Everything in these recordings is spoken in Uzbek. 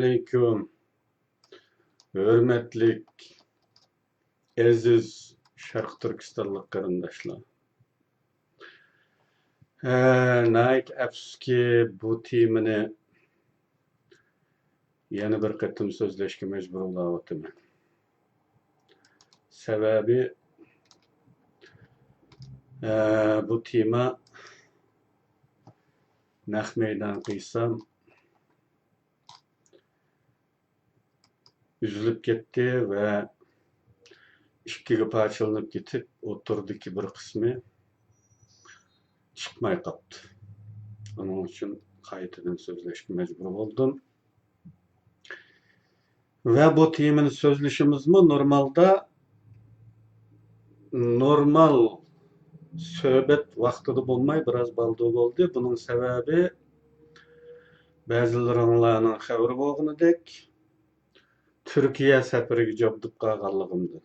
Assalamualaikum. Hürmetlik, aziz Şarkı Türkistanlık qarindaşlar. Nayt afsuski bu temini yana bir qatim sözleşke mecbur bo'layotiman. Sebebi bu tema naq meydan qiysam üzülüp ketdi ve ikkiga parçalanıp ketip oturdaki bir kısmı çıkmay qaptı. Onun için qaytadan sözleşke mecbur oldum. Ve bu temini sözleşimiz mi normal söhbet vaqtida bo'lmay biraz baldı oldu. Bunun sebebi bazılarının xabari bo'lganidek Türkiye seferiga jabdib qolganligimdan.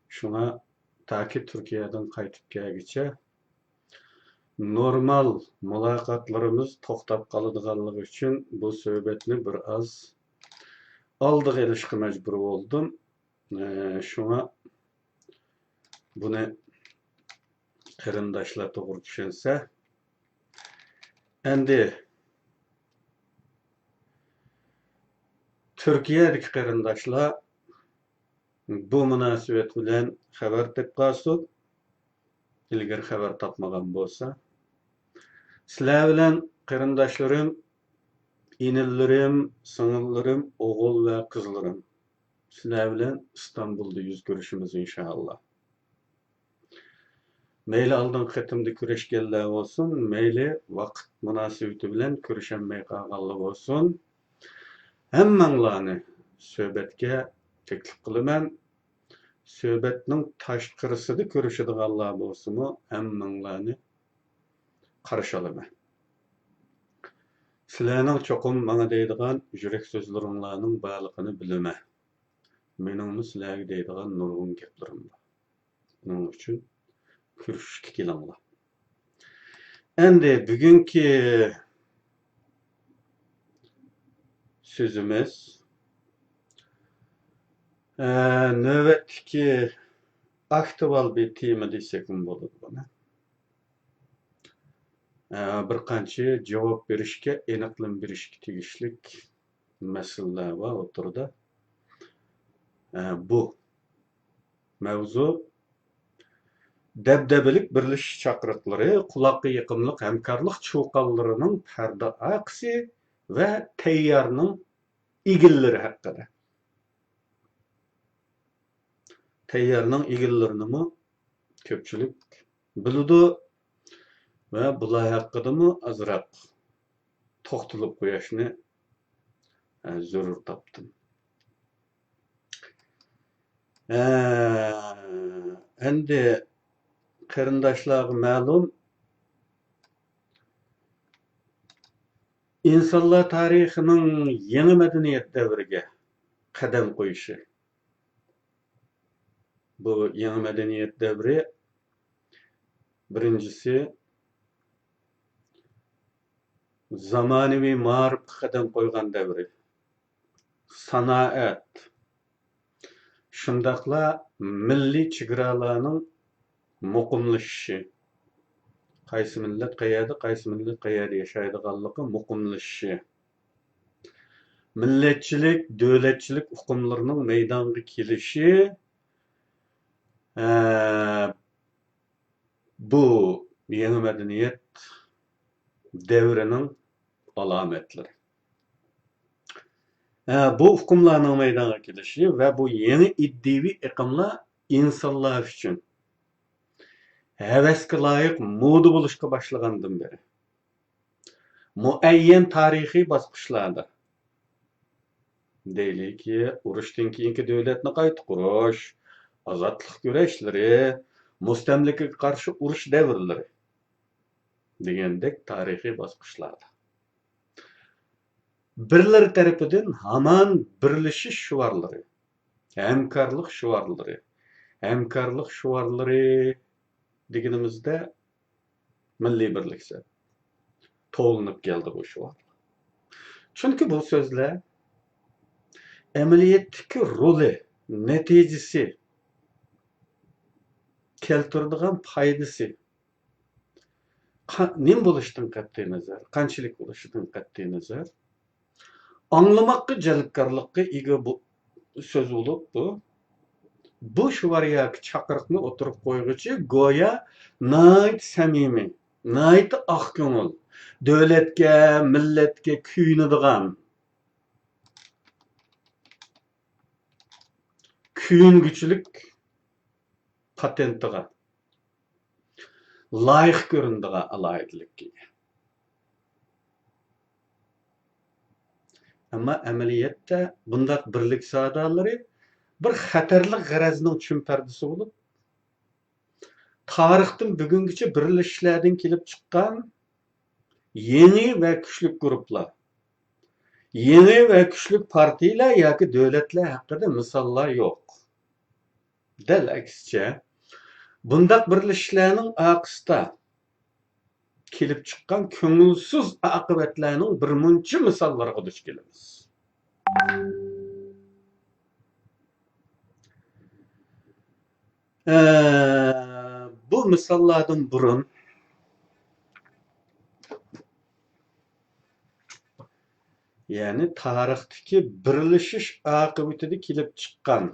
Şuna taki Türkiye'den qaytib kelgicha normal muloqotlarimiz to'xtab qoladiganligi uchun bu söhbetni biraz oldiga ilishga majbur bo'ldim. Şuna buni qarindoshlar to'g'ri tushunsa, endi Türkiye'deki qarindoshlar bu munosabat bilan xabar topqolsin, ilgari xabar topmagan bo'lsa, sizlar bilan qarindoshlarim, inillarim, singillarim, o'g'il va qizlarim, sizlar bilan İstanbul'da yüz görüşümüz inşallah. Meyli aldığın qatimda kurashganlar olsun, meyli vaqt munosabati bilan kurashanmay qolganlar olsun, hammanglarni söhbetga taklif qilaman. Söhbetning tashqarisida ko'rishadiganlar bo'lsa-mu, hammanglarni qarshi olaman. Sizlarning cho'qim menga deydigan yurak so'zlaringlarning borligini bilaman. Meningmi sizlarga deydigan nurg'un gaplarim bor. Buning uchun ko'rishishga kelinglar. Endi bugungi sözümüz növbetdeki aktual bir tema desek bo'ladi buni. Bir qancha javob berishga, aniqlik berishga tegishlik masalalar va o'tirdi. Bu mavzu dabdabalik birlashish chaqiriqlari, quloqqa yiqimliq hamkorlik cho'qonlarining parda aqsi ve tayyorning egillari haqida. Tayyorning egillarini mi ko'pchilik biladi ve bular haqida mi azroq to'xtalib qo'yishni zarur topdim. Endi qarindoshlarga ma'lum, İnsanlar tarixinin yeni medeniyet devrige qadam qo'yishi. Bu yeni medeniyet devri birincisi zamonaviy ma'rifga qadam qo'ygan devri. Sanoat. Shundaqla milliy chegaralarning muqimlashishi. Qaysi millat qayerda yashaydiganligi muqimlashishi. Millatchilik, davlatchilik huquqlarining maydonga kelishi bu yeni medeniyet devrining alomatlari. Bu huquqlarning maydonga kelishi ve bu yeni iddivi iqimlar insonlar uchun havasga loyiq moda bo'lishga boshlagandan beri muayyan tarixiy bosqichlarda deylikki urushdan keyingi davlatni qayta qurish, ozodlik kurashlari, mustamlikaga qarshi urush davrlari degandek tarixiy bosqichlarda birlar tarafidan hamon birlashish shuarlari, hamkorlik shuarlari deganimizda milliy birliksa to'g'lanib keldi bu shuar. Çünkü bu sözler emeliyetteki rolü, neticesi, keltirdiğin faydası, nim buluştan qat'i nazar, qanchalik buluştan qat'i nazar, anlamakka jalbkarlıkka ega bu söz olup bu. Bu şuvaryak çakırıkni oturup koyguchi goya nayt samimi, nayt ak ko'ngil, davlatga, millatga kuyunadigan, kuyunguchilik patentiga loyiq ko'rindigan alayidlikka. Ama amaliyotda bundaq birlik sadalari bir xatarli g'arazning chumpardysi bo'lib, tarixdan bugungacha birlashishlardan kelib chiqqan yeni va kuchli guruhlar, yeni va kuchli partiyalar yoki davlatlar haqida misollar yo'q. Dal aksicha, bundaq birlashishlarning aqsida kelib chiqqan ko'ngilsiz oqibatlarning birmuncha misollariga duch kelamiz. Bu misollardan burun yani tarixdagi birlashish oqibatida kelib chiqqan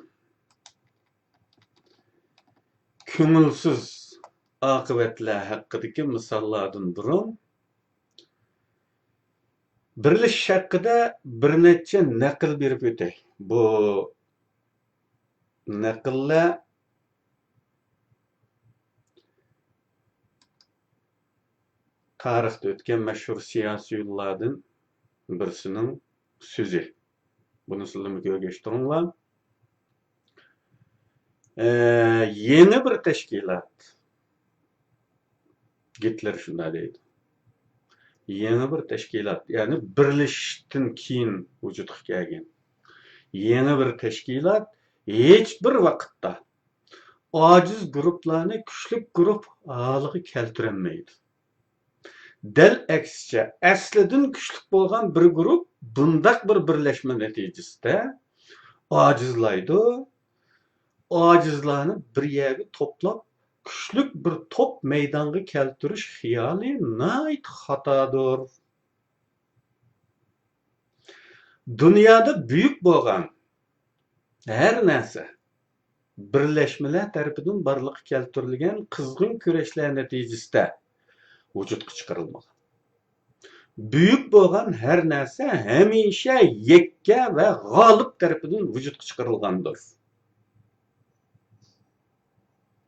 ko'ngilsiz oqibatlar haqidagi misollardan burun birlashish haqida bir necha naql berib o'tay. Bu naqllar tarixda o'tgan mashhur siyosiylardan birisining so'zi. Buni sizlar ko'rgashtiringlar. Yeni bir tashkilot. Gitler shunday deydi. Yeni bir tashkilot, ya'ni birlashishdan keyin vujudga kelgan. Yeni bir tashkilot hech bir vaqtda ojiz guruhlarni kuchli guruh holiga keltirolmaydi. Dal aksicha, aslidan kuchli bo'lgan bir guruh bundaq bir birlashma natijasida ojizlaydi. Ojizlarni bir yerga to'plab kuchli bir top maydonga keltirish xiyoli nayt xatodir. Dunyoda buyuk bo'lgan her narsa birlashmalar tarafidan barliqqa keltirilgan qizg'in kurashlar natijasida vujudga chiqarilmoqda. Buyuk bo'lgan her narsa hamisha yakka va g'olib tarafidan vujudga chiqarilgandir.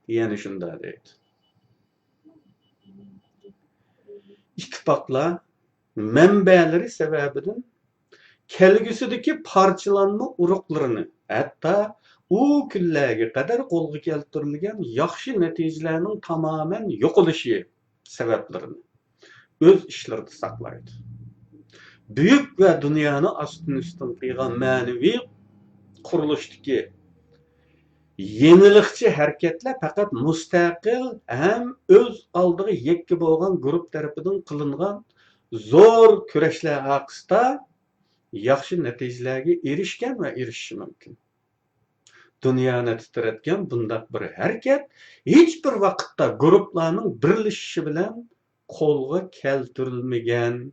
Yani shunday deydi. İttifaqlar manbalari sababidan kelgusidagi parchalanma urug'larini, hatto u kunlarga qadar qo'lga keltirilgan yaxshi natijalarning tamoman yo'qolishi sabablarini o'z ishlarida saqlaydi. Buyuk va dunyoni ostin-ustin qilgan ma'naviy qurilishdagi yenilikçi hareketler fakat müstakil hem öz aldığı yekki bo'lgan grup tarafından kılıngan zor kurashlar haqida yaxshi natijalarga erishgan va erishishi mumkin. Dunyoni titratgan bundaq bir harakat hech bir vaqtda guruhlarning birlashishi bilan qo'lga keltirilmagan.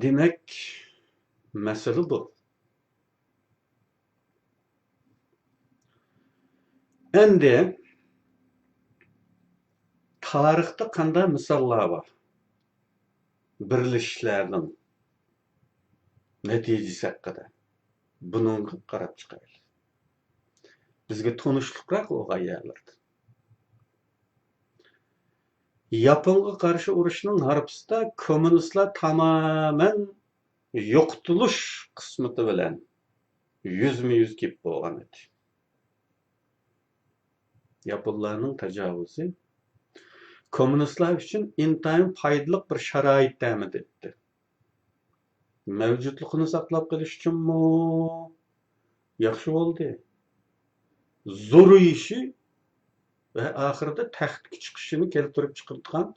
Demek mesele bu. Endi tarixda qanday misollar bor? Birlashishlarning natijasi haqida. Bunga qarab chiqaylik. Bizga tanishliqroq bo'lgan yerlarda. Yaponga qarshi urushning g'arbisida kommunistlar tamamen yo'qotilish qismati bilan yuzma-yuz kelib bo'lgan edi. Yaponlarning tajovuzi kommunistlar uchun intayin foydali bir sharoit ta'min etdi. Mavjudligini saqlab qolish uchunmi yaxshi bo'ldi. Zo'riyishi va oxirida taxtga chiqishini keltirib chiqargan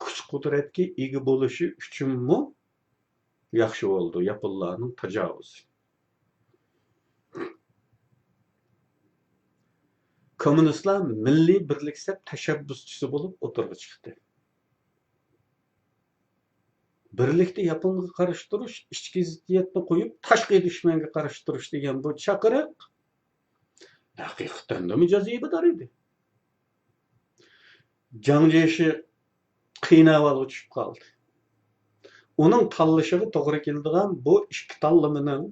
kuch qudratga ega bo'lishi uchunmi yaxshi bo'ldi yaponlarning tajovuzi. Kommunistlar milliy birlik tashabbuschisi bo'lib o'tirg'i chiqdi. Birlikda Yaponga qarshi turish, ichki ziddiyatni qo'yib, tashqi dushmanga qarshi turish degan bu chaqiriq haqiqatan da mijozibador edi. Jiang Jieshi qiynavga tushib qoldi. Uning tanlashiga to'g'ri keladigan bu ikki tanlamaning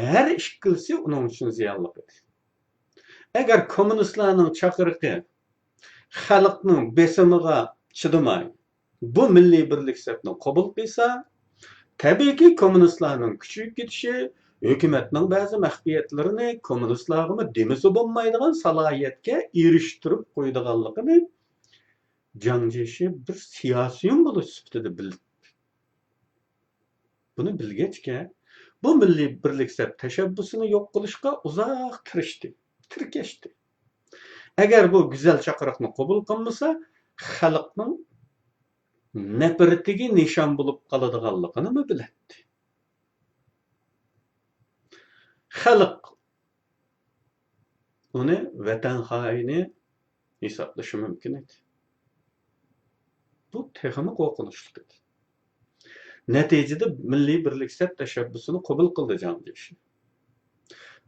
har ikkisi uning uchun ziyonli edi. Agar kommunistlarning chaqiriqi xalqning besimiga chidamay bu milliy birlik sabni qabul qilsa, tabiiyki kommunistlarning kuchayib ketishi, hukumatning ba'zi maxfiyatlarini kommunistlarga demisi bo'lmaydigan salohiyatga erishtirib qo'yadiganligini Jiang Jieshi bir siyosiy bo'lish sifatida bildi. Buni bilgachga bu milliy birlik tashabbusini yo'q qilishga uzoq tirkashdi. Agar bu go'zal chaqiriqni qabul qilmasa, xalqning nafratiga nishon bo'lib qoladiganligini biladi. Xalq uni vatan xoini hisoblashi mumkin edi. Bu texmi qo'rqinchli edi. Natijada milliy birlik tashabbusini qabul qildi Jiang Jieshi.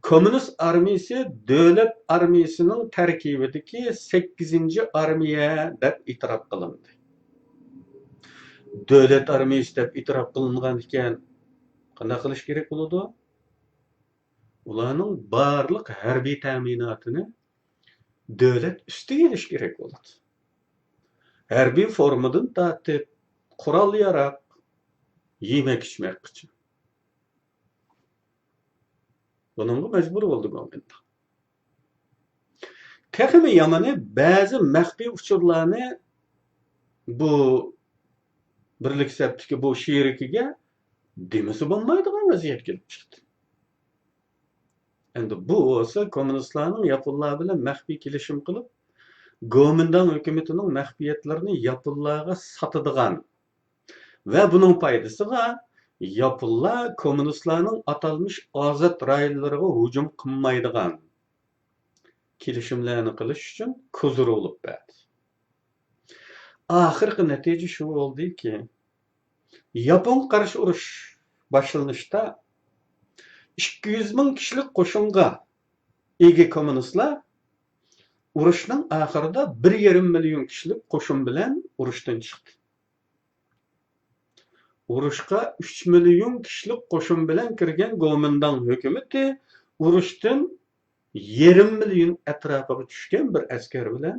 Komünist armiyasi davlat armiyasining tarkibidagi 8-armiya deb e'tirof qilindi. Davlat armiyasi deb e'tirof qilingan ekan, qanday qilish kerak bo'ladi? Ularning barliq harbiy ta'minotini davlat ustiga olish kerak bo'ladi. Harbiy formadan tortib, qurol yarog, yemak-ichmakgacha. Bununla mecbur oldu government. Texmi yamani bazı maxfiy uçurlarını bu birlik septiki bu şerikiga demesi bo'lmaydigan vaziyat kelib chiqdi. Endi bu olsa kommunistlarning yaponlar bilan maxfiy kelishim qilib, Gomindan hukumatining maxfiyatlarini yaponlarga sotadigan va buning foydasiga Yaponlar kommunistlarning atalmış azad rayonlariga hujum qilmaydigan kelishimlarni qilish uchun ko'zir olib berdi. Oxirgi natija shu bo'ldiki, Yapon qarshi urush boshlanishda 200 ming kishilik qo'shinga ega kommunistlar urushning oxirida 1,5 million kishilik qo'shin bilan urushdan chiqdi. Urushga 3 million kishilik qo'shin bilan kirgan Gomindan hukumati urushdan 1,5 million atrofiga tushgan bir askar bilan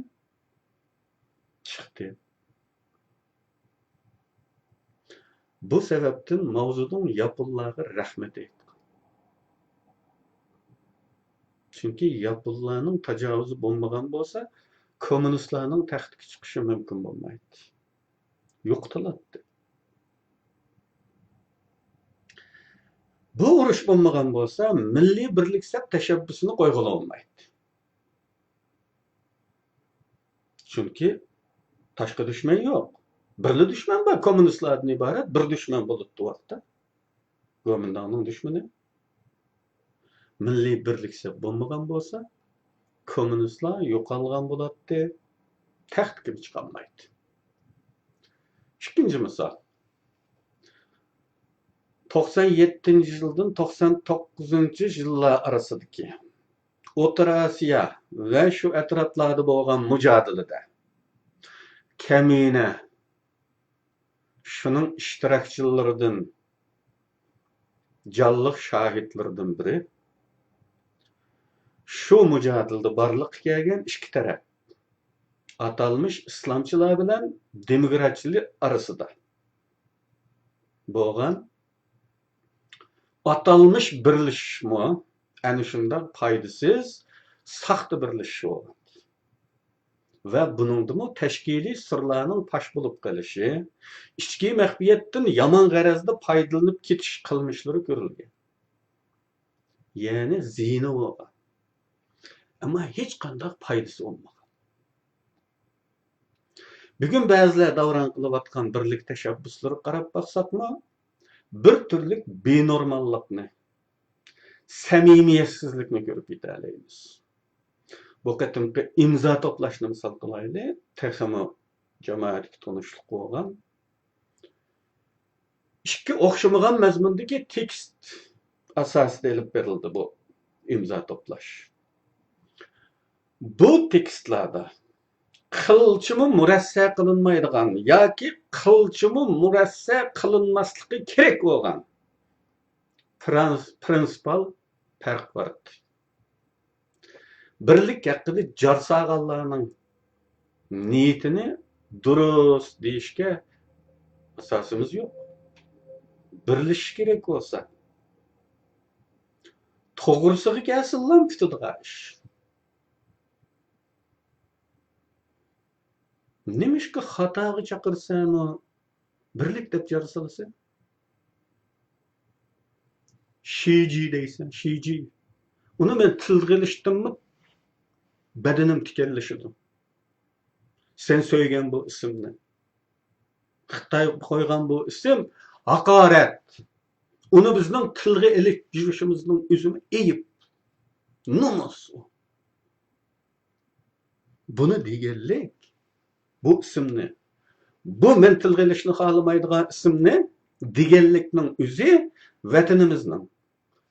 chiqdi. Bu sababdan mavzudan yaponlarga rahmat aytdi. Chunki yaponlarning tajovuzi bo'lmagan bo'lsa, kommunistlarning taxtga chiqishi mumkin bo'lmaydi. Yo'qotiladi. Bu urush bo'lmagan bo'lsa, milliy birlik tashabbusini qo'yg'ila olmaydi. Chunki tashqi dushman yo'q. Birli dushman bor, kommunistlardan iborat bir dushman bo'libdi vaqtda. Gomindanning dushmani. Milliy birlik bo'lmagan bo'lsa, kommunistlar yo'qolgan bo'ladi, taxtga chiqolmaydi. Ikkinchi misol. 97-yildan 99-yillar orasidagi O'rta Osiyo va shu atroflarda bo'lgan mujodilada kamina shuning ishtirokchilaridan jonliq shohidlardan biri shu mujodilada barliq kelgan ikki taraf atalmış islomchilar bilan demokratchilar orasida bo'lgan atalmış birlashishmi ana shunday foydasiz saxta birlashish bo'lgan. Va buningdimi tashkiliy sirlarning pash bo'lib qolishi, ichki maxfiyatdan yomon g'arazda foydalanib ketish qilmishlari ko'rilgan. Ya'ni zina bo'lgan. Ammo hech qanday foydasi olmagan. Bugun ba'zilar davron qilayotgan birlik tashabbuslariga qarab baxsaqmi, bir turlik benormallikni, samimiyatsizlikni ko'rib yetalaymiz. Bu qatimki imzo to'plashni misol qilaylik, texmo jamoatga tanishlik bo'lgan ikki o'xshamagan mazmundagi tekst asosida ilib berildi bu imzo to'plash. Bu tekstlarda qilchimi murassa qilinmaydigan yoki qilchimi murassa qilinmasligi kerak bo'lgan prinsipal farq bor. Birlik haqida jar solganlarning niyatini durust deyishga asosimiz yo'q. Birlashish kerak bo'lsa, to'g'risiga kelsinlar bitadigan ish. Nimishki xatoga chaqirsan, o birlik deb jar solsan? Shiji deysan, shiji. Uni men tilga ilishdimmi, badanim tikanlashidi. Sen söyleyen bu isimni. Xitoy qo'ygan bu isim haqorat. Uni bizning tilga ilib yurishimizning o'zini eyib. Nomus. Buni deganlik bu isimni, bu men tilga ilishni xohlamaydigan isimni deganlikning o'zi vatanimizning,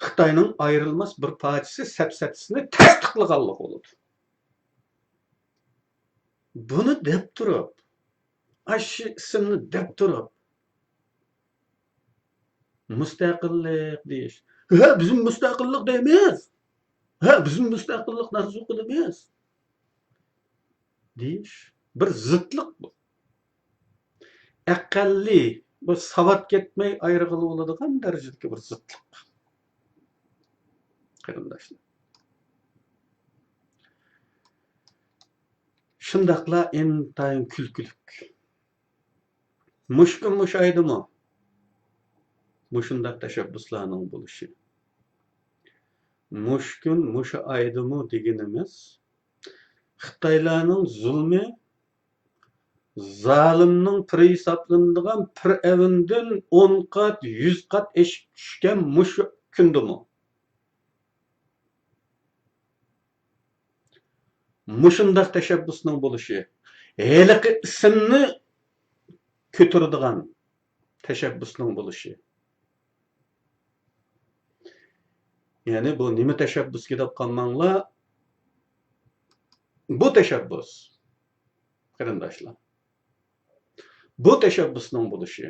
Xitoyning ayrılmaz bir parçası sepsetisini tasdiqlaganlik bo'ladi. Bunu deb turib, shu isimni deb turib, mustaqillik deyish. Ha, bizim mustaqillik deymiz. Ha, bizim mustaqillik narzu qilamiz. Deyish bir zıtlık bu. Aqalli bu savat ketmey ayrıgılı oladigan darajadagi bir zıtlık. Qarindoshlar. Shundaqla intayin kulkulik. Mushkun mushaydimi? Mushundaq tashabbuslarning bo'lishi. Mushkun mushaydimi deganimiz Xitoylarning zulmi zalimning piri hisoblanadigan pir evindan 10 qat, 100 qat eshib tushgan mushkundimi? Mushundaq tashabbusning bo'lishi, heliqi ismni ko'taradigan tashabbusning bo'lishi. Yani bu nima tashabbusga deb qolmanglar? Bu tashabbus, qarindoshlar. Bu tashabbusning bo'lishi.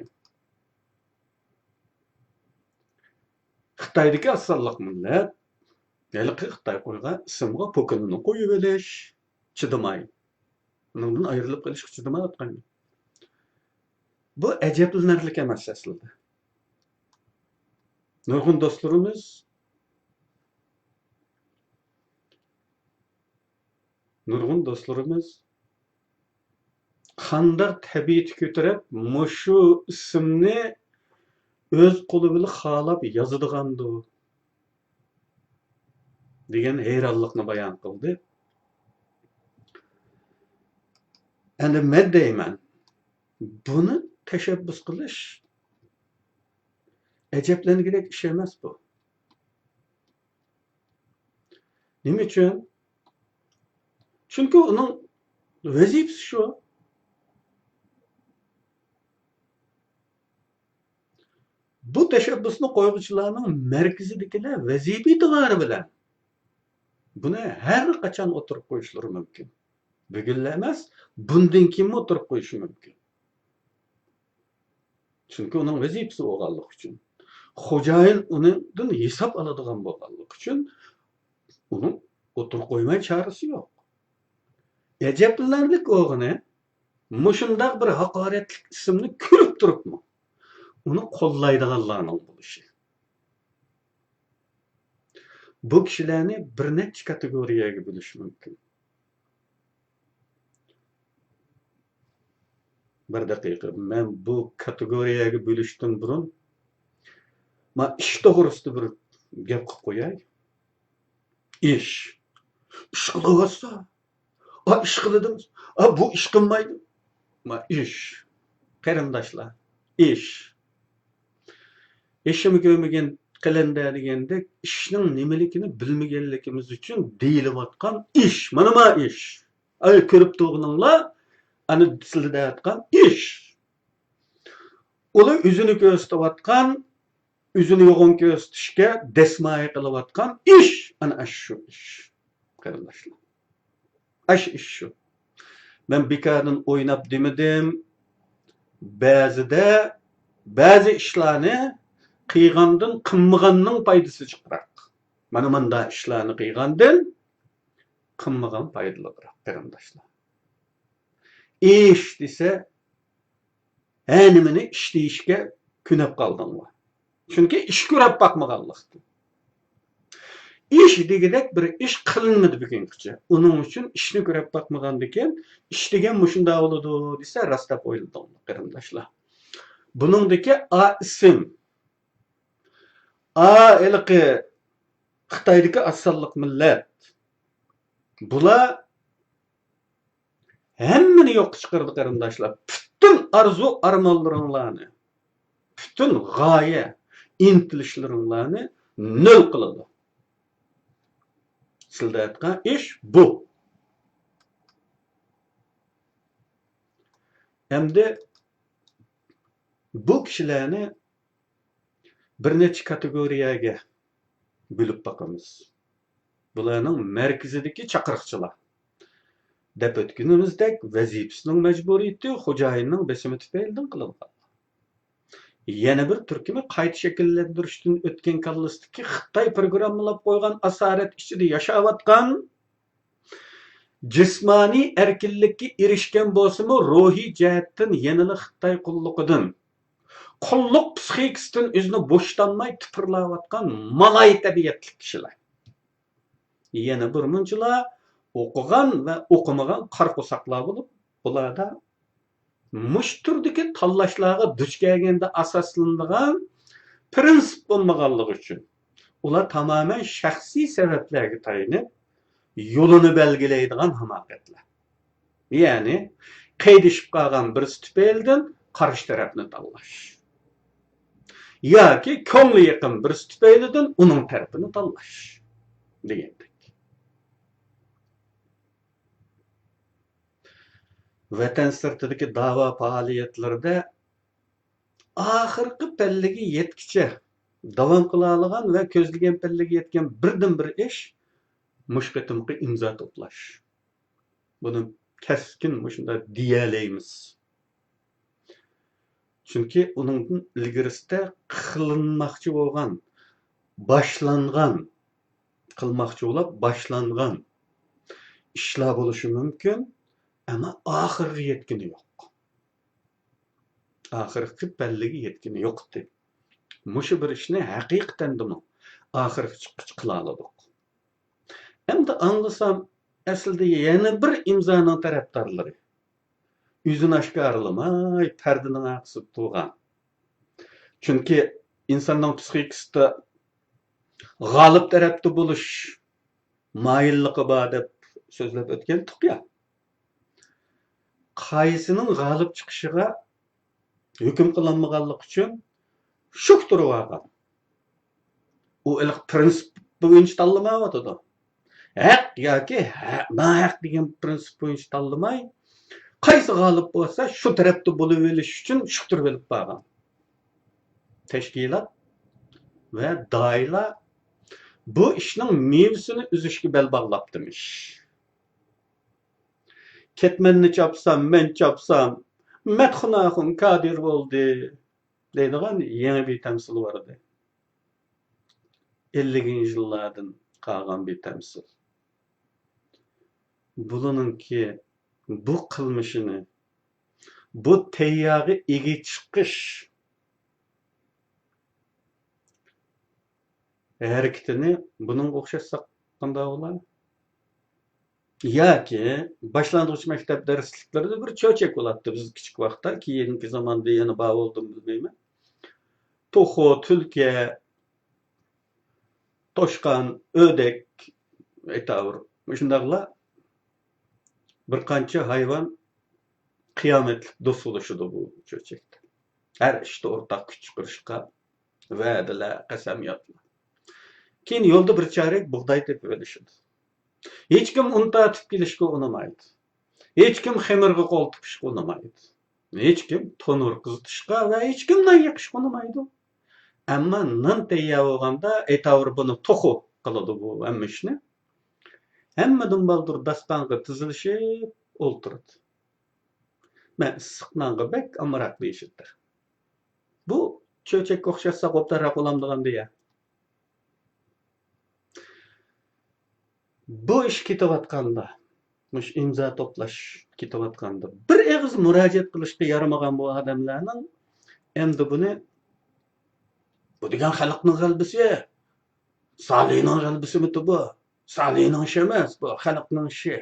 Xitoydagi asonliq millat, heliqi Xitoy qo'ygan ismga po'kinini qo'yib olish, chidamay. Undan ayrilib qolish chidamayotgan. Bu ajablanarli emas aslida. Nurg'un do'stlarimiz qandaq tabiati ko'tarib, mushu ismni o'z qo'li bilan xolab yozadigandu degan hayronlikni bayon qildi. Endi men deyman, buni tashabbus qilish ajablangidek ish emas bu. Nima uchun? Chunki uning vazifasi shu. Bu tashabbusni qo'yuvchilarning markazidagilar vazifa e'tibori bilan buni har qachon o'tirib qo'yishlari mumkin. Bugunlar emas, bundan keyin o'tirib qo'yishi mumkin. Chunki uning vazifasi bo'lganligi uchun, xo'jayin undan hisob oladigan bo'lganligi uchun uni o'tirib qo'ymay chorasi yo'q. Ajablanarli o'g'ini mushundaq bir haqoratli ismni ko'rib turibmi? Uni qo'llaydiganlarning bo'lishi. Bu kishilarni bir necha kategoriyaga bo'lish mumkin. Bir daqiqa, men bu kategoriyaga bo'lishdan burun men ish to'g'risida bir gap qilib qo'yay. Ish qilyapsa, ish qildim, bu ish qilmaydi. iş. Qarindoshlar, iş. Eşimi görmegen qilindi degende ishning nimaligini bilmaganligimiz uchun deyilayotgan ish. Mana bu ish. Ay ko'rib turganinglar, ana sizlarda aytgan ish. Ular o'zini ko'rsatayotgan, o'zini yo'g'on ko'rsatishga desmoya qilayotgan ish. Ana shu ish. Qarindoshlar. Ish shu. Men bekardan o'ynab demadim. Ba'zi ishlarni qiygandan qilmaganning foydasi chiqroq. Mana bunday ishlarni qiygandan qilmagan foydaliroq, qarindoshlar. Ish desa, nimani ish deyishga ko'nib qoldinglar. Chunki ish ko'rib boqmaganlikdan. İş degidek bir iş qilinmadi bugungacha. Uning uchun ishni ko'rib boqmagandan keyin ish degan mushunda bo'ladi desa rostab o'yladim, qarindoshlar. Buningdagi a ism, a ilqi Xitoydagi asalliq millat. Bular hammani yo'q chiqardi, qarindoshlar. Bütün arzu armonlaringlarni, bütün g'oya, intilishlaringlarni nol qiladi. Sizlarda aytgan ish bu. Endi bu kishilarni bir necha kategoriyaga bo'lib boqamiz. Bularning markazidagi chaqiriqchilar. Deb o'tganimizdek vazifasining majburiyati xo'jayinning besimi tufaylidan qilingan. Yana bir turkumi qayta shakllantirishdan o'tgan kallasdagi Xitoy programmalab qo'ygan asorat ichida yashayotgan, jismoniy erkinlikka erishgan bo'lsa-mu, ruhiy jihatdan yanada Xitoy qulluqidan, qulluq psixikasidan o'zini bo'shtanmay tipirlayotgan malay tabiatli kishilar. Yana bir munchalar o'qigan va o'qimagan qarqo'saqlar bo'lib, bularda mush turdagi tanlashlarga duch kelganda asoslanadigan prinsip bo'lmaganligi uchun ular tamamen shaxsiy sabablarga tayanib yo'lini belgilaydigan hamoqatlar. Ya'ni qaydishib qolgan bir tufaylidan qarshi tarafni tanlash. Yoki ko'ngli yaqin bir tufaylidan uning tarafini tanlash degandek. Vatan sirtidagi da'vo faoliyatlarida oxirgi pallaga yetkicha davom qila olgan va ko'zlagan pallaga yetgan birdan bir ish mush qitimqi imzo to'plash. Buni keskin shunda deyalaymiz. Chunki uning ilgarisida qilinmoqchi bo'lgan, boshlangan ishlar bo'lishi mumkin. Ama ahirgi yetkini yok. Ahirgi pallaga yetkini yo'qdi. Mushu bir ishni haqiqatan demi ahirgi chiqqish qila oldik. Endi anglasam aslida yana bir imzoning tarafdorlari. O'zini oshkorlamay pardaning aqsib turgan. Chunki insonning psixikasida g'olib tarafda bo'lish moyilligi bor deb so'zlab o'tgan tuqya. Qaysining g'olib chiqishiga hukm qilinmaganligi uchun shuk turib olgan. U ilq prinsip bo'yicha tanlamayotdi. Haq yoki nohaq degan prinsip bo'yicha tanlamay, qaysi g'olib bo'lsa shu tarafda bo'lib olish uchun shuk turib olib qolgan. Tashkilot va doiralar bu ishning mevasini uzishga bel bog'labdimish. Ketmenni çapsam, men çapsam, metxunahun kadir oldu deydigan yeni bir temsil vardı. 50'li yıllardan kalgan bir temsil. Bununki bu kılmışını, bu teyyağı igi çıkış hareketini bunun okşasak qanday olar? Yoki boshlang'ich maktab darsliklarida bir cho'chak bo'ladi biz kichik vaqtda, keyingi zamonda yana bor bo'ldim bilmayman. To'xo, tulki, toshqon, o'dak, aytavr. Shundaqlar bir qancha hayvon qiyometlik do'st bo'lishidi bu cho'chakda. Har ishda o'rtaq kuch chiqarishga va'dalar, qasamyodlar. Keyin yo'lda bir chorak bug'doy tepib olishidi. Hech kim un tatib kelishga unamaydi. Hech kim xamirga qo'l tiqishga unamaydi. Hech kim tonur qizitishga va hech kim non yiqishga unamaydi. Ammo non tayyor bo'lganda aytavr buni to'xu qiladi bu hamma ishni. Hammadan baldur dastonga tizilishib o'ltiradi. Men issiq nonga bek amroqli ishitdir. Bu cho'chakka o'xshasa qo'ptarroq bo'lamdigan deya. Bu ish ketayotganda, mush imzo to'plash ketayotganda bir og'iz murojaat qilishga yaramagan bu odamlarning endi bu degan xalqning g'albisi, Salihning g'albisimi bu? Salihning ishi emas, bu xalqning ishi.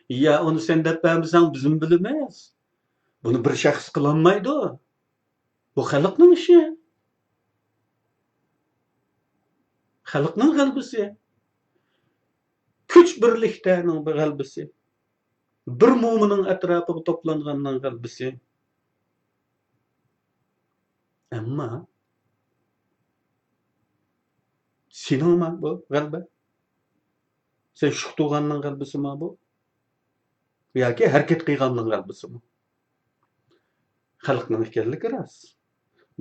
Ya uni sen deb bermasang bizim bilamiz. Buni bir shaxs qilolmaydi. Bu xalqning ishi. Xalqning g'albisi. Kuch birlikdaning bir g'albisi. Bir mo'minning atrofiga to'planganning g'albisi. Ammo seningmi bu g'alba? Sen shuq tug'anning g'albisimi bu? Yoki harakat qilganning g'albisimi? Xalqning ekanligi rost.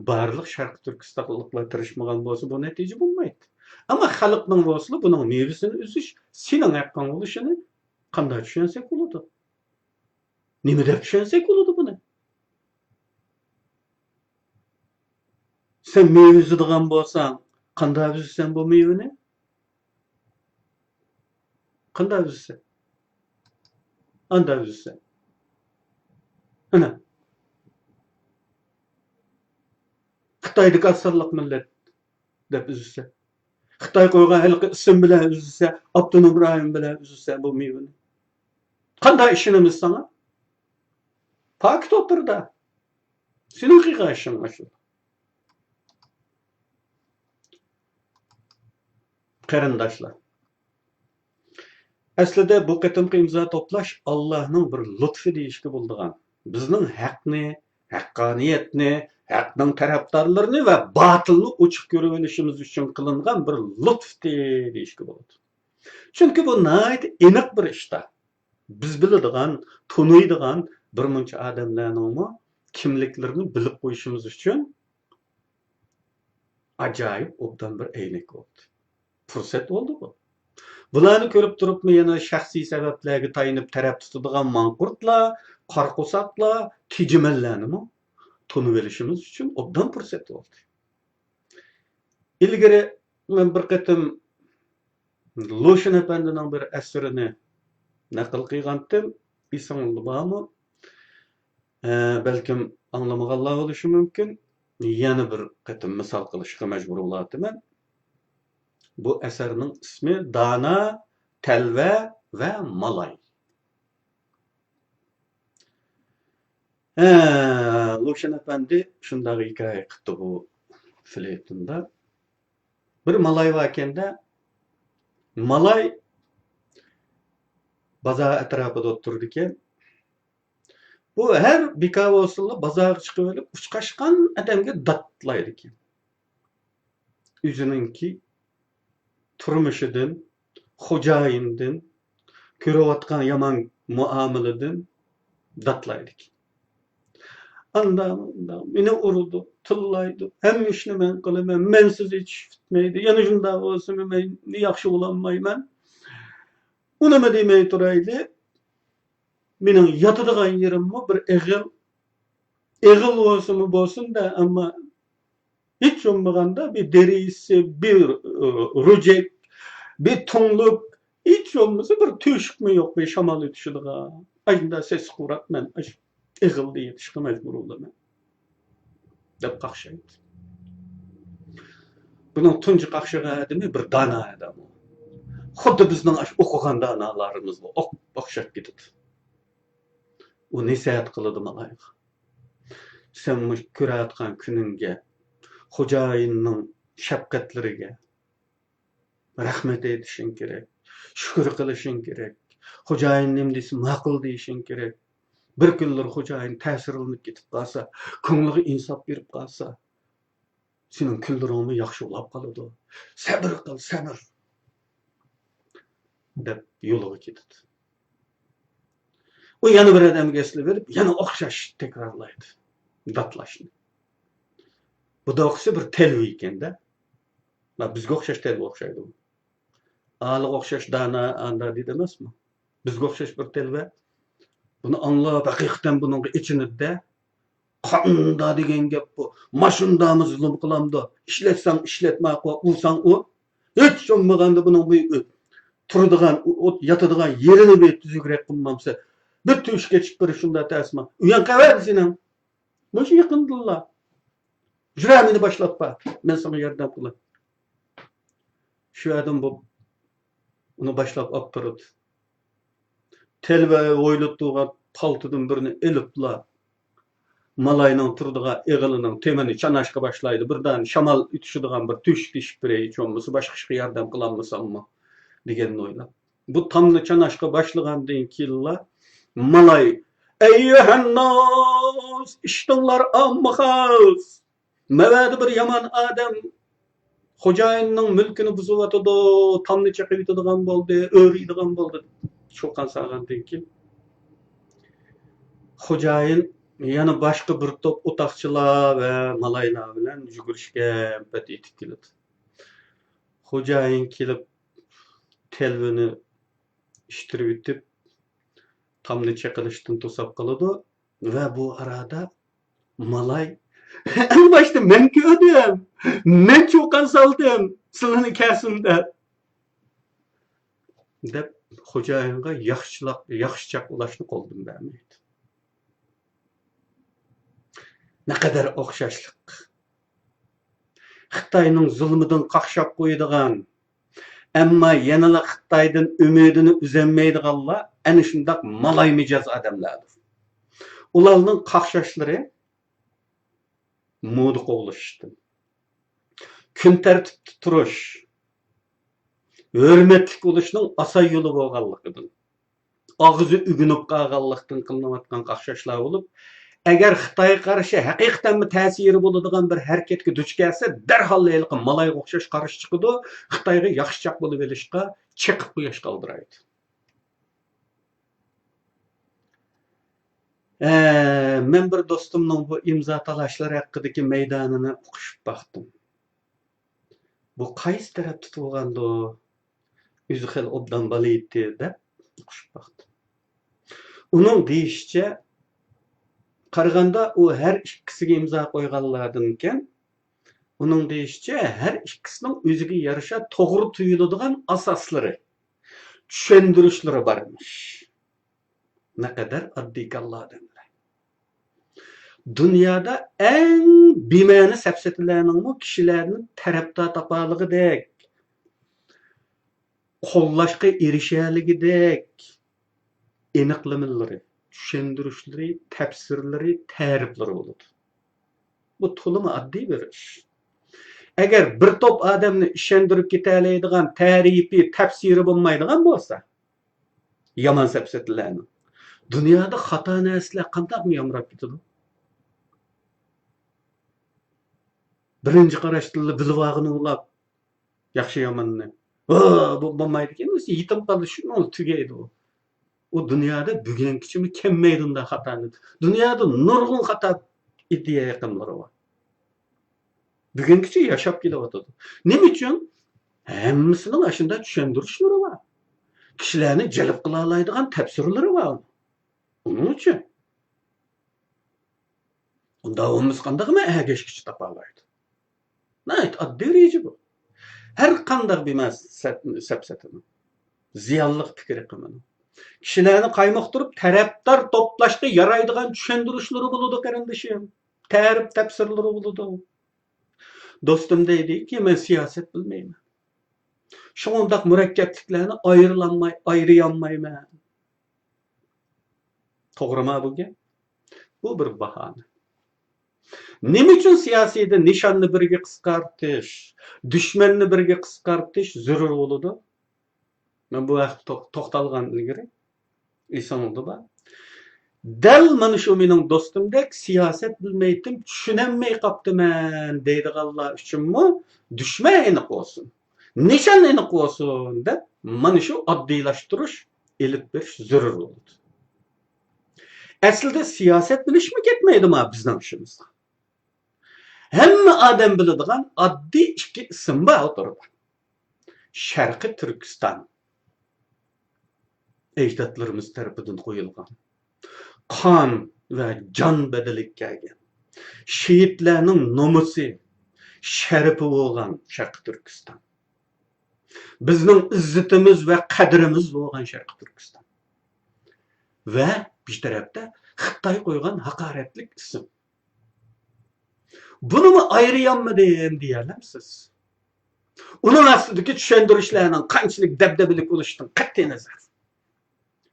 Barliq Sharq Turkistonliklar tirishmagan bo'lsa bu natija bo'lmaydi. Ammo xalqning bo'lsa buning mevasini uzish sening haqqing bo'lishini qanday tushunsak bo'ladi? Nima deb tushunsak bo'ladi buni? Sen meva uzadigan bo'lsang, qanday uzasan bu mevani? Qanday uzasan? Qanday uzasan? Ana. Xitoydagi asarliq millat deb uzasa. Xitoy qo'ygan halqi ism bilan uzasa, Abdunum Rahim bilan uzasa bu mevani. Qanday ishonamiz sana? Pakt o'tirda. Sening qilgan shu. Qarindoshlar. Aslida bu qatimqi imzo to'plash Allohning bir lutfi deyishga bo'ldigan. Bizning haqni, haqqoniyatni, haqning tarafdorlarini va botilni ochiq ko'rib olishimiz uchun qilingan bir lutfdi deyishga bo'ladi. Chunki bu nihoyat aniq bir ishda. Biz biladigan, tunuydigan bir muncha odamlarning kimliklarini bilib qo'yishimiz uchun ajoyib obdan bir aynak bo'ldi. Fursat oldu bu. Bularni ko'rib turibmi yana shaxsiy sabablarga tayinib taraf tutadigan manqurtlar, qarqusaqlar, tijimallarni tunib olishimiz uchun obdan fursat oldu. Ilgari men bir qatim Lushin apandining bir asrini naql qilgandim. Esingizda bormi? Balkim anglamaganlar bo'lishi mumkin. Yana bir qatim misol qilishga majbur bo'laman. Bu eserinin ismi Dana, Telve ve Malay. Lushin Efendi şundağı hikaye qıptı bu filetinde. Bir Malay vakende Malay bazar etrafında otururken bu her bikavosuyla bazar çıkıp ölüp uçkaşkan adamga datlaydı ki. Üzününki turmushidan, xo'jayindan, ko'rayotgan yomon muomaladan datlaydik. Anda meni urdi, tillaydi. Hamma ishni men qilaman, mensiz hech bitmaydi. Yana shunday bo'lsa men yaxshi bo'lolmayman. Unimi demay turayli. Mening yotadigan yerimmi bir eg'il bo'lsin-da, ammo hiç olmaganda bir derisi, bir rücek, bir tonluk, hiç olmasa bir tüşük mü yok bir şamal yetişidik ha. Aşında ses kurak men, eğildi yetişki mecbur oldu men. Dep kakşaydı. Bunun tuncu kakşağı adamı bir dana adamı. Xuddi bizning o'qigan danalarımızla o'xshab ketadi. U nasihat qiladi malayga. Sen ko'rayotgan kuningga xo'jayinning shafqatlariga rahmat aytishing kerak, shukr qilishing kerak, Xo'jayin nima desa ma'qul deyishing kerak. Bir kunlar xo'jayin ta'sirlanib ketib qolsa, ko'ngliga insof berib qolsa, sening kunlaringni yaxshi ulab qoladi. Sabr qil, sabr deb yo'liga ketadi. U yana bir odamga eslab berib, yana o'xshash takrorlaydi. Datlashni. Bu da o'xshashi bir telvi ekanda. Bizga o'xshash telvi o'xshaydi. Aliga o'xshash dana anda deydi emasmi? Bizga o'xshash bir telva. Buni anglab, haqiqatan buning ichinida qanda degan gap bu. Mashundami zulm qilamdi. Ishlatsang ishlatma qo'y, ursang u. Hech bo'lmaganda buning bu turadigan, yotadigan yerini bir tuzukroq qilmamsa, bir tushga chiqib bir shunda tasma. Uyan qavar sening. Mush yaqindilla. Jur'amini boshlatma. Men sana yordam qilay. Shu adam bu uni boshlab olib turdi. Telva o'ylatdigan paltidan birini elibla. Malayning turdigan eg'ilining temini chanashga boshlaydi. Birdan shamol utishadigan bir tush tishib berey cho'mmisi boshqa ishga yordam qilolmasammi deganni o'ylab. Bu tomni chanashga boshlagandan keyin malay ayyuhannas ishtinglar ammahas. Mavadi bir yomon odam xo'jayinning mulkini buzib o'tadi, tomni chaqib yutadigan bo'ldi, o'riydigan bo'ldi. Cho'qan salgandan keyin xo'jayin yana boshqa bir to'p o'toqchilar va malaylar bilan yugurishga bat etib keladi. Xo'jayin kelib telvini ishtirib yutib, tomni chaqilishdan to'sab qoladi va bu arada malay en başta men gördüm. Men çoğan saldım. Sılını kesimde. Dep xo'jayinga yaxshichaq ulashni qo'ldim bermaydi. Ne kadar o'xshashlik. Xitoyning zulmidan qaqshab qo'yadigan, ammo yanala Xitoydan umidini uzolmaydiganlar ana shundoq malay mijoz odamlardir. Ularning qaqshashlari moda qo'llashdi. Kun tartibda turish, hurmatli bo'lishning asoy yo'li bo'lganligidan, og'zi ugunib qolganlikdan qilinayotgan qaqshashlar bo'lib, agar Xitoy qarshi haqiqatan ta'siri bo'ladigan bir harakatga duch kelsa, darhol malayga o'xshash qarshi chiqadi, Xitoyga yaxshichaq bo'lib olishga chiqib qo'yish qoldiradi. Men bir do'stimning bu imzo talashlari haqidagi maydonini o'qishib baxtim. Bu qaysi tarafda turgandi? O'zi xil obdan balaydi deb o'qishib baxtim. Uning deyishicha, qaraganda u har ikkisiga imzo qo'yganlardan ekan, uning deyishicha, har ikkisining o'ziga yarasha to'g'ri tuyuladigan asoslari, tushuntirishlari bormish. Naqadar oddiy kallardan. Dünyada en bimani sapsetilerinin kişilerinin tarafta tapalıgıdek, qo'llashga erishishligidek aniqlamaları, tushuntirishleri, tafsirlari, ta'riflari bo'ladi. Bu to'liq oddiy bir ish. Agar bir to'p odamni ishontirib ketaoladigan ta'rifi, tafsiri bo'lmaydigan bo'lsa, yomon sapsetilarning dunyoda xato narsalar qanday yomrab ketadi? Birinci qarashda bilvog'ini ulab, yaxshi yomonni. Bu bo'lmaydi ekan, o'zi yetim qoldi, shuni tugaydi u. U dunyoda bugungichimi kelmaydi unday xatoni. Dunyoda nurg'un xato iddia yaqinlari bor. Bugungicha yashab kelyotadi. Nima uchun? Hammasining ashunda tushuntirishlari bor. Kishilarni jalb qila oladigan tafsirlari bor. Uning uchun. Unda o'miz qandaqmi agashkichi topa oladi. Nayt oddiy reji bu. Her qandaq bilmez sapsatini. Ziyonliq fikri qilmani. Kishilarni qaymoqtirib tarafdor to'plashga yaraydigan tushuntirishlar bo'ladi qarindishim. Ta'rif tafsirlari bo'ladi. Do'stim deydiki, men siyoset bilmayman. Shundoq murakkabliklarni ayriyaolmayman. To'g'rimi bu gap? Bu bir bahona. Nima uchun siyosiyda nishonni birga qisqartish, dushmanni birga qisqartish zarur bo'ladi? Men bu vaqt to'xtalgan ilgari esaningda bor. Dal mana shu mening do'stimdek siyosat bilmaydim, tushunolmay qoptiman deydiganlar uchunmi dushman aniq bo'lsin, nishon aniq bo'lsin deb mana shu oddiylashtirish elib berish zarur bo'ldi. Aslida siyosat bilishmi ketmaydimi bizning ishimizda? Hamma odam biladigan oddiy ikki ism bor o'tirdi. Sharqiy Turkiston ajdodlarimiz tarafidan qo'yilgan qon va jon bedeliga kelgan shehidlarning nomusi sharafi bo'lgan Sharqiy Turkiston. Bizning izzatimiz va qadrimiz bo'lgan Sharqiy Turkiston. Va bir tarafda Xitoy qo'ygan haqoratlik ism. Buni ayırayammadım deyerlemsiz. Onun aslındaki tushuntirishlarning qanchalik dabdabalik bo'lishidan qat'iy nazar.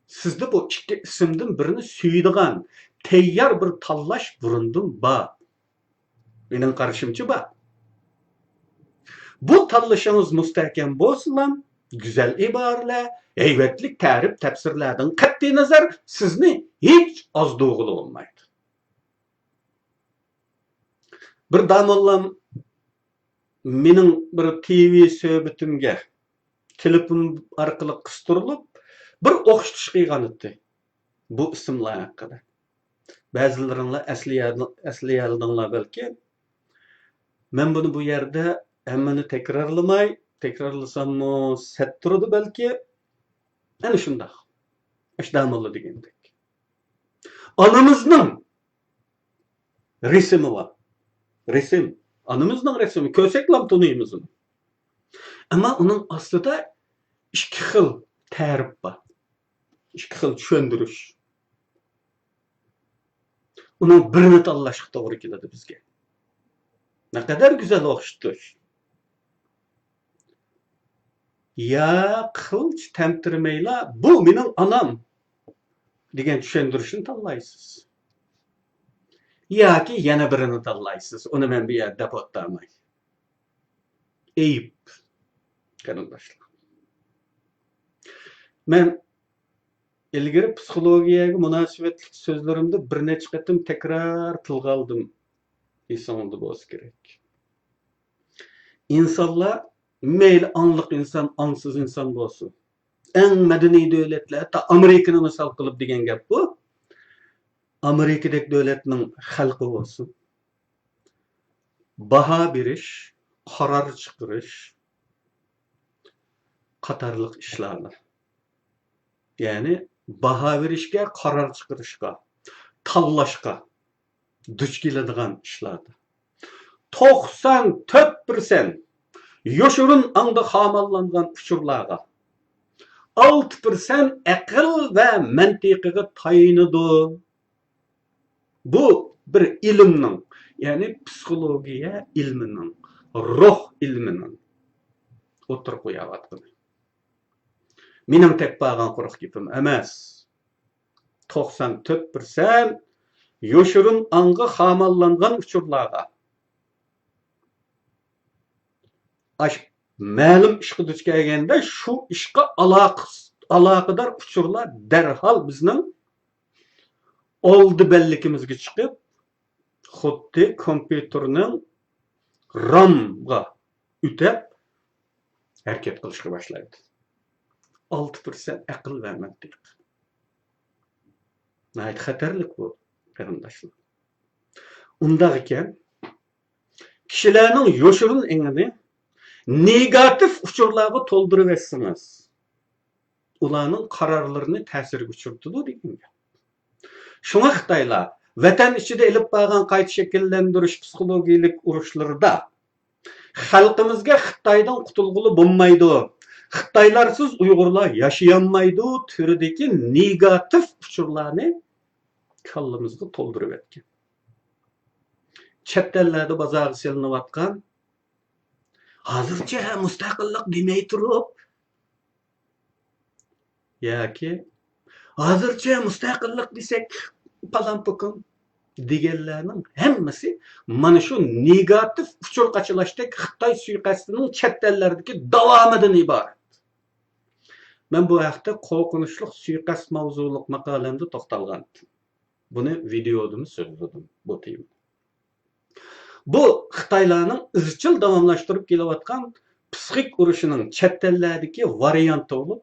Sizde bu ikki ismdan birini suydigan tayyor bir tanlash burundan bor. Mening qarashimcha bor. Bu tanlashingiz mustahkam bo'lsa-ham, go'zal iboralar, haybatlik ta'rif tafsirlardan qat'iy nazar sizni hech ozdug'ili olmaydi. Bir damollam mening bir TV söhbetimge telefon orqali qistirib bir o'qitish qilgan edi. Bu ismlar haqida. Ba'zilaringlar aslayaldinglar balki. Men buni bu yerda hammani takrorlasammi set turdi balki. Ana shunday. Ashdamolla degandek. Onamizning resmi var. Resim. Anamızın resmi. Köseklam tanıyımız onu. Ama onun aslında iki xil tarif var. İki xil tushundirish. Onun birini tanlashga to'g'ri keladi bizga. Ne kadar güzel o'xshatish. Ya qilch tamtirmayla bu mening onam degan tushuntirishni tanlaysiz. Yoki yana birini tanlaysiz. Uni men bu yerda bo'ttamay. Eyib. Qarindoshlar. Men ilgari psixologiyaga munosabatli so'zlarimda bir necha qatim takror tilga oldim. Esingizda bo'lsa kerak. İnsanlar mayli anliq inson, ansiz inson bo'lsin. Eng madaniy davlatlar, ta Amerikani misol qilib degan gap bu. Amerikadagi davlatning xalqi bo'lsin. Baho berish, qaror chiqarish qatorliq ishlarni. Ya'ni baho berishga, qaror chiqarishga, tanlashga duch keladigan ishlardir. 94% yoshurun anda xamallangan uchurlarga 6% aql va mantiqiga tayinadi. Bu bir ilmning, yani psixologiya ilmining, ruh ilmining o'tirib qo'yayotgani. Mening tek bağlan quruq gapim emas. 94% yoshurun anga xamallangan uchurlarga ma'lum ishga duch kelganda shu ishga aloqador uchurlar darhol bizning oldi bellikimizga chiqib, xuddi kompyuterning RAM'ga o'tib harakat qilishga boshlaydi. 6% aql va mantiq. Nəhayət xətərlik bu, qarindoshlar. Undaq ekan, kishilarning yoshurun engini negativ uchurlarga to'ldirib etsiniz. Ularning qarorlarini ta'sirga uchirtadi degan gap. Shunga Xitoylar vatan ichida ilib borgan qayta shakllantirish psixologiyalik urushlarida xalqimizga Xitoydan qutulg'uli bo'lmaydi. Xitoylarsiz Uyg'urlar yashayolmaydi turidagi negativ uchurlarni kallamizga to'ldirib etgan. Chet ellarda bozorga selinayotgan hozircha mustaqillik demay turib yoki hozircha mustaqillik desak palan pokum deganlarning hammasi mana shu negativ uchur qachilashdagi Xitoy suiqasdining chet ellardagi davomidan iborat. Men bu haqda qo'rqinchli suiqasd mavzuliq maqolamda to'xtalgandim. Buni videoda so'zladim bu tema. Bu Xitoylarning izchil davomlashtirib kelayotgan psixik urushining chet ellardagi varianti bo'lib,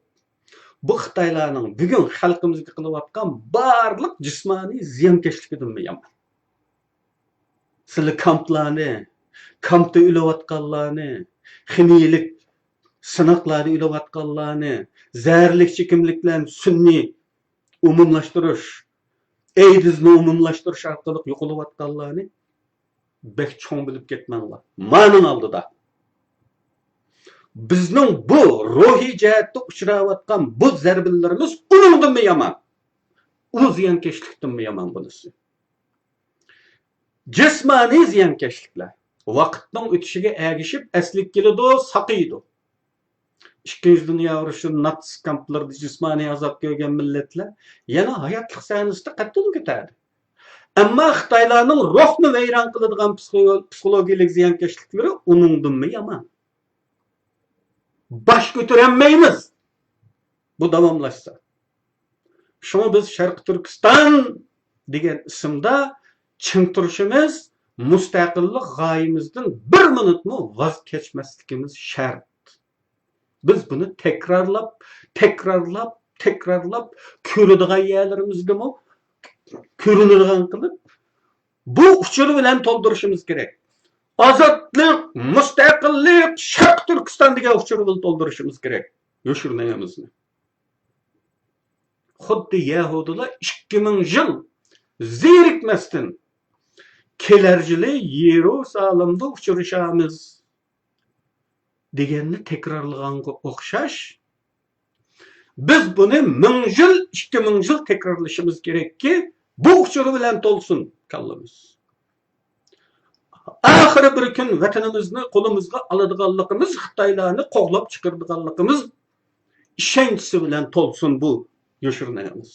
bu Xitoylarning bugun xalqimizga qilayotgan barliq jismoniy ziyonkashligidan yomon. Sizlar kampda o'layotganlarni, ximiyalik sınaqlarni o'layotganlarni, zaharli chekimliklarni sun'iy umumlashtirish, AIDSni umumlashtirish orqali yo'qolayotganlarni bek cho'ng bilib ketmanglar. Ma'ning oldida bizning bu ruhiy jihatda uchrayotgan bu zarbalarimiz uningdanmi yomon? U ziyonkashlikdanmi yomon bunisi? Jismoniy ziyonkashliklar vaqtning o'tishiga ergishib aslik keladi, saqiydi. İkinci Dünya Urushi Nazi kamplarida jismoniy azob ko'rgan millatlar yana hayotlik sahnasida qattiq ko'tardi. Ammo Xitoylarning ruhni vayron qiladigan psixologik ziyonkashliklari uningdanmi yomon? Baş ko'tarolmaymiz bu davomlashsa. Shuni biz Sharq Turkiston degan ismda chin turishimiz, mustaqillik g'oyamizdan bir minutmi voz kechmasligimiz shart. Biz bunu tekrarlab ko'radigan yerlarimizga ko'rinadigan qilib bu uchur bilan to'ldirishimiz kerak. Ozodlik, mustaqillik, Sharq Turkiston degan uchur bilan to'ldirishimiz kerak. Yoshirmayamizni. Xuddi Yahudilar 2000 yil zerikmasdan kelar yili Yerusalimda uchrashamiz deganni takrorlaganga o'xshash, biz buni 1000 yil, 2000 yil takrorlashimiz kerakki, bu uchur bilan to'lsin kallamiz. Oxiri bir kun vatanimizni qo'limizga oladiganligimiz, Xitoylarni qo'g'lab chiqaradiganligimiz ishonchisi bilan to'lsin bu yoshirmaymiz.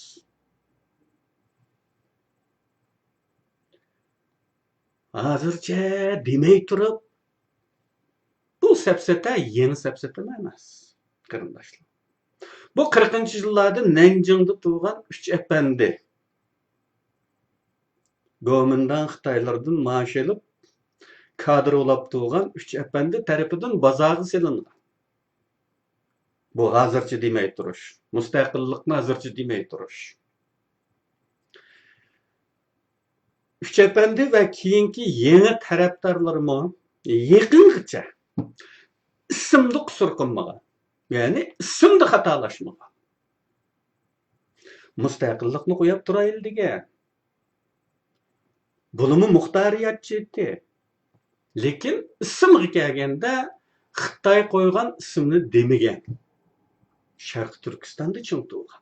Hozircha demay turib, bu sapsata yeni sapsata emas, qarindoshlar. Bu 40-yillarda Nanjingda tug'ilgan 3 efendi. Gomindan Xitoylardan maaş olib, kadr olib tug'ilgan 3 efendi tarafidan bozorga selingan. Bu hozircha demay turish, mustaqillikni hozircha demay turish. 3 efendi va keyingi yangi tarafdorlarimi yaqingacha ismda qusur qilmagan. Yani ismda xatolashmagan. Mustaqillikni qo'yib turaylik degan. Bunimi muxtoriyatchi etdi. Lekin ismga kelganda Xitoy qo'ygan ismni demagan. Sharq Turkistonda cho'ntilgan.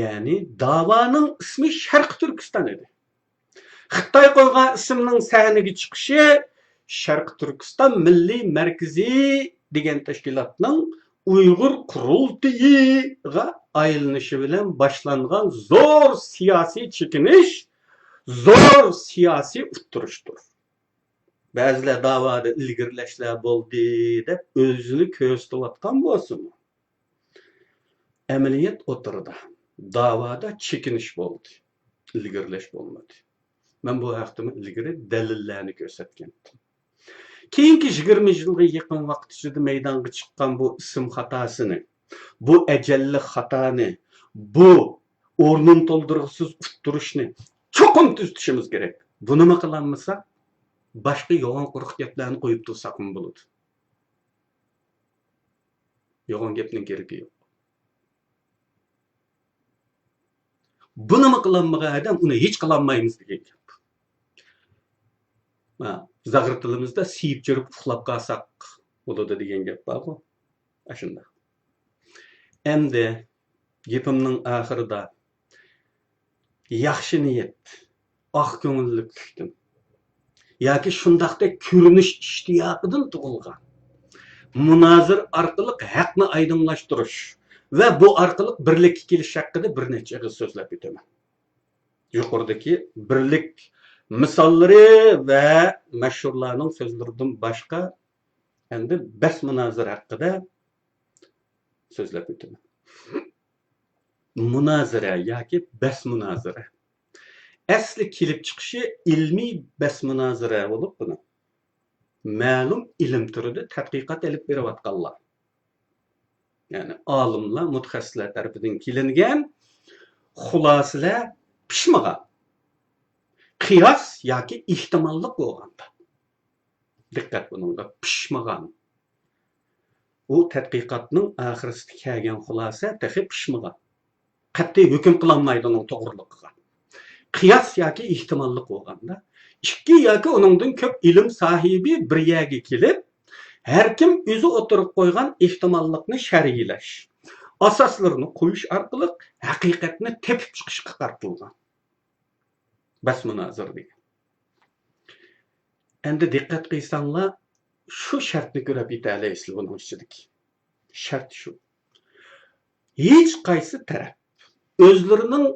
Yani davaning ismi Sharq Turkiston edi. Xitoy qo'ygan ismning sahnaga chiqishi Sharq Turkiston Milliy Markazi degan tashkilotning Uyg'ur qurultiyiga aylanishi bilan boshlangan zo'r siyosiy chekinish, zo'r siyosiy uttirishdir. Ba'zilar davoda ilgirlashlar bo'ldi deb o'zini ko'rsatayotgan bo'lsin. Amaliyot o'tirdi. Davoda chekinish bo'ldi. Ilgirlash bo'lmadi. Men bu haqda ilgari dalillarni ko'rsatgandim. Keyingi 20 yilga yaqin vaqt ichida maydonga chiqqan bu ism xatosini, bu ajalli xatoni, bu o'rnin to'ldirg'isiz uttirishni cho'qim tutishimiz kerak. Buni nima qilamiz? Boshqa yolg'on quruq gaplarni qo'yib tursak ham bo'ladi. Yolg'on gapning keragi yo'q. Buni nima qilamagan odam uni hech qilolmaymiz degan gap. Zag'ir tilimizda siyib jirib uxlab qolsak bo'ladi degan gap bor-ku. Ashunda. Endi gapimning oxirida yaxshi niyat, oq ko'ngillikdan yoki shundaqdek ko'rinish ishtiyoqidan tug'ilgan munozir orqali haqni oydinlashtirish va bu orqali birlikka kelish haqida bir necha og'iz so'zlab o'taman. Yuqoridagi birlik misollari va mashhurlarning so'zlaridan boshqa endi bas munozir haqida so'zlab o'taman. Munozara yoki bas munozara. Asli kelib chiqishi ilmiy bas munozara bo'lib, buni ma'lum ilm turida tadqiqot olib berayotganlar. Ya'ni olimlar, mutaxassislar tarafidan kelingan xulosalar pishmagan. Qiyos yoki ehtimollik bo'lganda. Diqqat bunga pishmagan. U tadqiqotning oxirisida kelgan xulosa texi pishmagan. Qat'iy hukm qilolmaydi uning to'g'riligiga. Qiyos yoki ehtimollik bo'lganda, ikki yoki uningdan ko'p ilm sohibi bir yerga kelib, har kim o'zi o'tirib qo'ygan ehtimollikni sharhlash, asoslarini qo'yish orqali haqiqatni tepib chiqishga qaratilgan. Bas munozir degan. Endi diqqat qilsanglar, shu shartni ko'rib yetalaysiz buning ichidagi. Shart shu. Hech qaysi taraf o'zlarining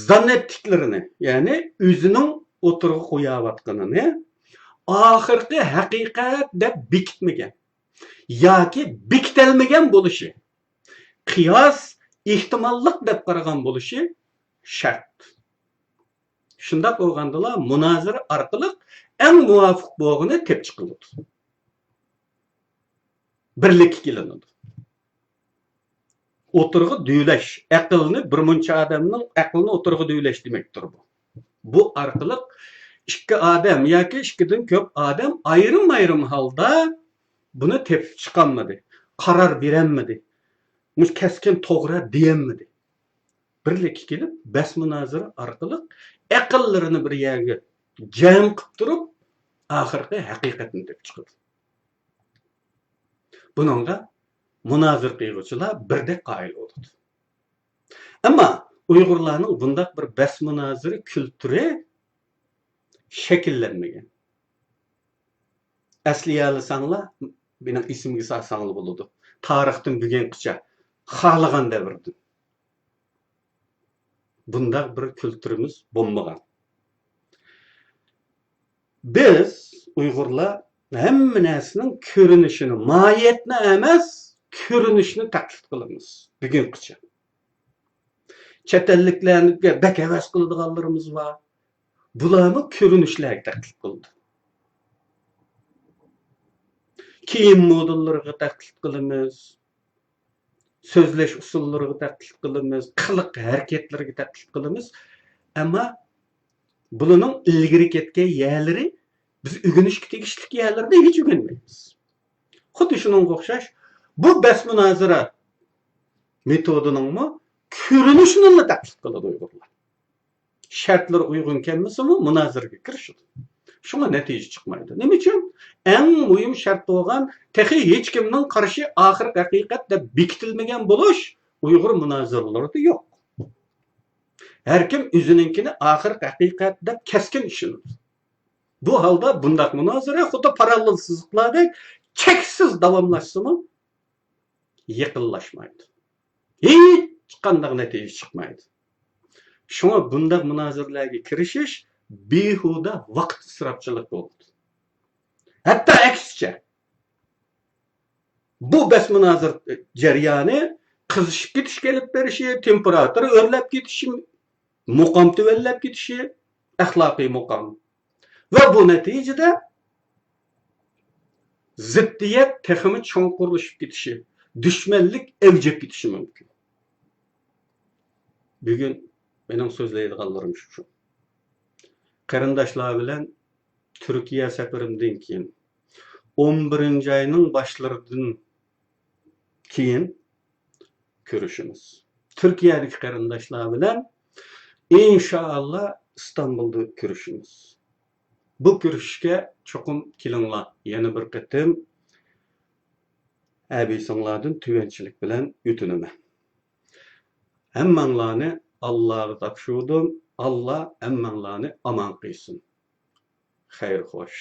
zannettiklerini, ya'ni o'zining o'tirg'i qo'yayotganini oxirgi haqiqat deb bekitmagan yoki bekitilmagan bo'lishi, qiyos ehtimollik deb qaragan bo'lishi shart. Shunday bo'lgandalar munozara orqali eng muvofiq bo'lg'ini tepib chiqiladi. Birlik kelinadi. O'tirg'i düyleş, aqlni bir muncha odamning aqlini o'tirg'i düyleş demektir bu. Bu orqali ikki odam yoki ikkidan ko'p odam ayrim holda buni tepib chiqolmadi, qaror berolmadi, keskin to'g'ri deyolmadi. Birlik kelib, bas munozara orqali aqllarini bir yerga jam qilib turib, oxirgi haqiqatni tepib chiqadi. Buningga munozir qiluvchilar birdek qoyil bo'ladi. Ammo Uyg'urlarning bunday bir bas munozira kulturi shakllanmagan. Asliga olsanglar, mening ismimga solsanglar bo'ladi. Tarixdan bugungacha xohlagan davrda bunday bir kulturimiz bo'lmagan. Biz Uyg'urlar hamma narsaning ko'rinishini, mohiyatni emas, ko'rinishni taklif qilamiz bugungacha. Chet elliklarga bakavas qiladiganlarimiz bor. Bularni ko'rinishlarga taklif qildi. Kiyim modellariga taklif qilamiz, so'zlash usullariga taklif qilamiz, qiliq harakatlarga taklif qilamiz. Ammo bularning ilgari ketgan yerlari biz o'rganishga tegishli yerlarni hech o'rganmaymiz. Xuddi shunga o'xshash bu bas munozara metodining ko'rinishini taklif qiladi Uyg'urlar. Shartlar uyg'un kelmasa-mu munozaraga kirishadi. Shunga natija chiqmaydi. Nima uchun? Eng muhim shart bo'lgan texi hech kimning qarshi oxir haqiqat deb bekitilmagan bo'lish Uyg'ur munozaralarida yo'q. Har kim o'zininkini oxir haqiqat deb keskin ishonadi. Bu holda bunday munozara xuddi parallel siziqlardek cheksiz davomlashsa-mu yaqinlashmaydi. Hech qanday natija chiqmaydi. Shunga bunday munozaralarga kirishish behuda vaqt isrofchilik bo'ldi. Hatto aksicha bu bas munozara jarayoni qizishib ketish kelib berishi, temperatura o'rlab ketishi, muqom tuvallab ketishi, axloqiy muqom. Va bu natijada ziddiyat texmi cho'nqurlashib ketishi, dushmanlik avjib ketishi mumkin. Bugun mening so'zlaydiganlarim shu. Qarindoshlar bilan Turkiya safarimdan keyin 11-oyning boshlaridan keyin ko'rishimiz. Turkiyadagi qarindoshlar bilan inshaalloh Istanbulda ko'rishimiz. Bu ko'rishishga cho'qim kelinglar. Yana bir qatim abisinglardan tuvanchilik bilan o'tinaman. Hammanglarni Allohga topshirdim. Allah hammanglarni omon qilsin. Xayr xo'sh.